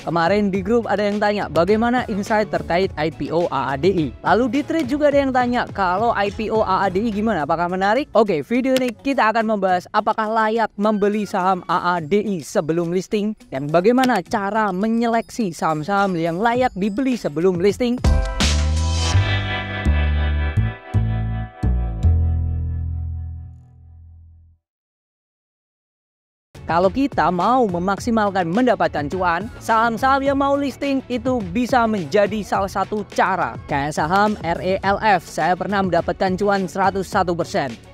Kemarin di grup ada yang tanya bagaimana insight terkait IPO AADI. Lalu di thread juga ada yang tanya kalau IPO AADI gimana, apakah menarik? Oke, video ini kita akan membahas apakah layak membeli saham AADI sebelum listing dan bagaimana cara menyeleksi saham-saham yang layak dibeli sebelum listing. Kalau kita mau memaksimalkan mendapatkan cuan, saham-saham yang mau listing itu bisa menjadi salah satu cara. Kayak saham RELF, saya pernah mendapatkan cuan 101%.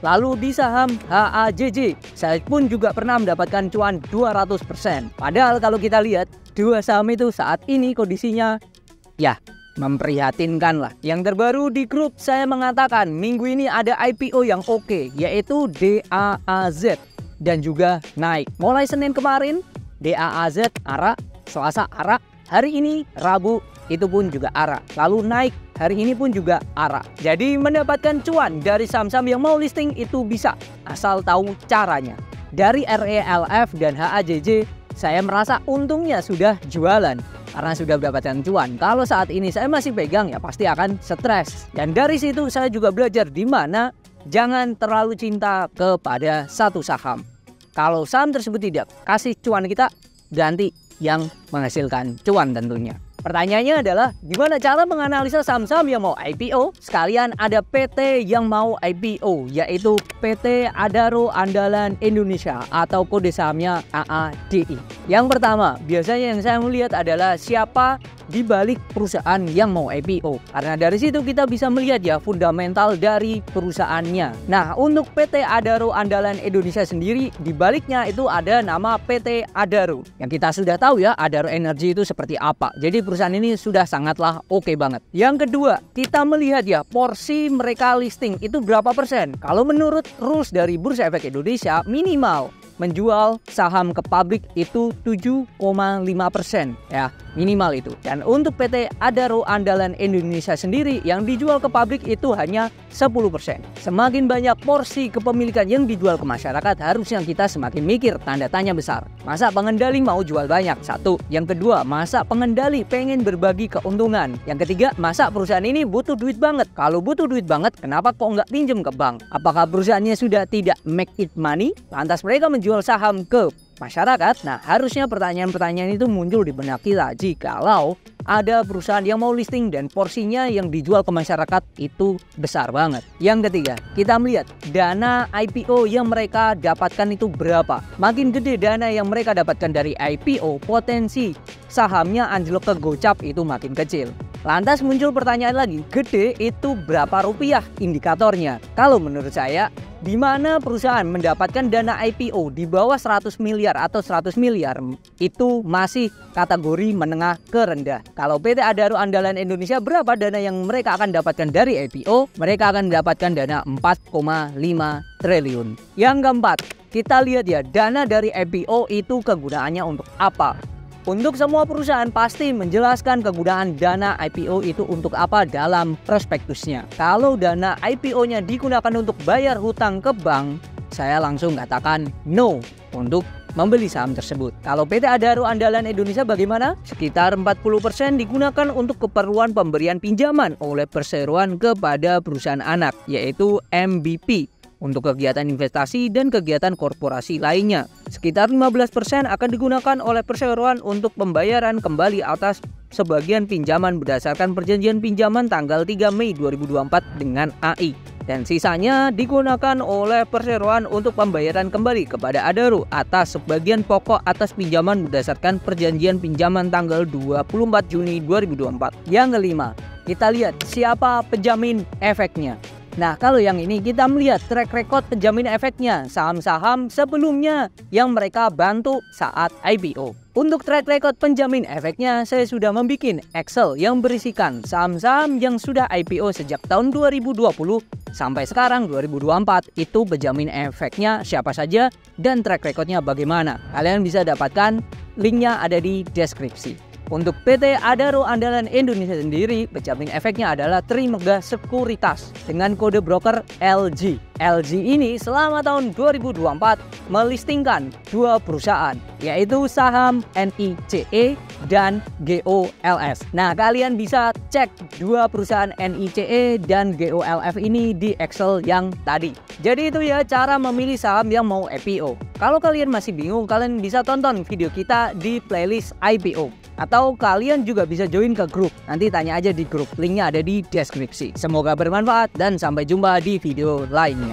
Lalu di saham HAJJ, saya pun juga pernah mendapatkan cuan 200%. Padahal kalau kita lihat, dua saham itu saat ini kondisinya ya memprihatinkan lah. Yang terbaru di grup saya mengatakan minggu ini ada IPO yang oke, yaitu DAAZ. Dan juga naik. Mulai Senin kemarin DAAZ ARA, Selasa ARA, hari ini Rabu itu pun juga ARA. Lalu naik hari ini pun juga ARA. Jadi mendapatkan cuan dari saham-saham yang mau listing itu bisa, asal tahu caranya. Dari RELF dan HAJJ saya merasa untungnya sudah jualan karena sudah mendapatkan cuan. Kalau saat ini saya masih pegang ya pasti akan stres. Dan dari situ saya juga belajar di mana jangan terlalu cinta kepada satu saham. Kalau saham tersebut tidak kasih cuan kita, ganti yang menghasilkan cuan tentunya. Pertanyaannya adalah gimana cara menganalisa saham-saham yang mau IPO? Sekalian ada PT yang mau IPO, yaitu PT Adaro Andalan Indonesia atau kode sahamnya AADI. Yang pertama, biasanya yang saya melihat adalah siapa di balik perusahaan yang mau IPO. Karena dari situ kita bisa melihat ya fundamental dari perusahaannya. Nah, untuk PT Adaro Andalan Indonesia sendiri, di baliknya itu ada nama PT Adaro. Yang kita sudah tahu ya, Adaro Energy itu seperti apa. Jadi perusahaan ini sudah sangatlah oke banget. Yang kedua, kita melihat ya porsi mereka listing itu berapa persen. Kalau menurut rules dari Bursa Efek Indonesia, minimal menjual saham ke publik itu 7,5% ya, minimal itu. Dan untuk PT Adaro Andalan Indonesia sendiri yang dijual ke publik itu hanya 10%. Semakin banyak porsi kepemilikan yang dijual ke masyarakat, harusnya kita semakin mikir, tanda tanya besar. Masa pengendali mau jual banyak? Satu. Yang kedua, masa pengendali pengen berbagi keuntungan? Yang ketiga, masa perusahaan ini butuh duit banget? Kalau butuh duit banget, kenapa kok nggak pinjem ke bank? Apakah perusahaannya sudah tidak make it money? Lantas mereka menjual saham ke masyarakat? Nah, harusnya pertanyaan-pertanyaan itu muncul di benak kita jikalau ada perusahaan yang mau listing dan porsinya yang dijual ke masyarakat itu besar banget. Yang ketiga, kita melihat dana IPO yang mereka dapatkan itu berapa. Makin gede dana yang mereka dapatkan dari IPO, potensi sahamnya anjlok ke gocap itu makin kecil. Lantas muncul pertanyaan lagi, gede itu berapa rupiah indikatornya? Kalau menurut saya, di mana perusahaan mendapatkan dana IPO di bawah 100 miliar atau 100 miliar itu masih kategori menengah ke rendah. Kalau PT Adaro Andalan Indonesia, berapa dana yang mereka akan dapatkan dari IPO? Mereka akan mendapatkan dana 4,5 triliun. Yang keempat, kita lihat ya dana dari IPO itu kegunaannya untuk apa? Untuk semua perusahaan pasti menjelaskan kegunaan dana IPO itu untuk apa dalam prospektusnya. Kalau dana IPO-nya digunakan untuk bayar hutang ke bank, saya langsung katakan no untuk membeli saham tersebut. Kalau PT Adaro Andalan Indonesia bagaimana? Sekitar 40% digunakan untuk keperluan pemberian pinjaman oleh perseroan kepada perusahaan anak, yaitu MBP. Untuk kegiatan investasi dan kegiatan korporasi lainnya. Sekitar 15% akan digunakan oleh perseroan untuk pembayaran kembali atas sebagian pinjaman berdasarkan perjanjian pinjaman tanggal 3 Mei 2024 dengan AI. Dan sisanya digunakan oleh perseroan untuk pembayaran kembali kepada Adaro atas sebagian pokok atas pinjaman berdasarkan perjanjian pinjaman tanggal 24 Juni 2024. Yang kelima, kita lihat siapa penjamin efeknya. Nah, kalau yang ini kita melihat track record penjamin efeknya saham-saham sebelumnya yang mereka bantu saat IPO. Untuk track record penjamin efeknya, saya sudah membuat Excel yang berisikan saham-saham yang sudah IPO sejak tahun 2020 sampai sekarang 2024. Itu penjamin efeknya siapa saja dan track recordnya bagaimana. Kalian bisa dapatkan linknya ada di deskripsi. Untuk PT Adaro Andalan Indonesia sendiri, penjamin efeknya adalah Trimegah Sekuritas dengan kode broker LG. LG ini selama tahun 2024 melistingkan dua perusahaan, yaitu saham NICE dan GOLF. Nah, kalian bisa cek dua perusahaan NICE dan GOLF ini di Excel yang tadi. Jadi itu ya cara memilih saham yang mau IPO. Kalau kalian masih bingung, kalian bisa tonton video kita di playlist IPO. Atau kalian juga bisa join ke grup. Nanti tanya aja di grup, linknya ada di deskripsi. Semoga bermanfaat dan sampai jumpa di video lainnya.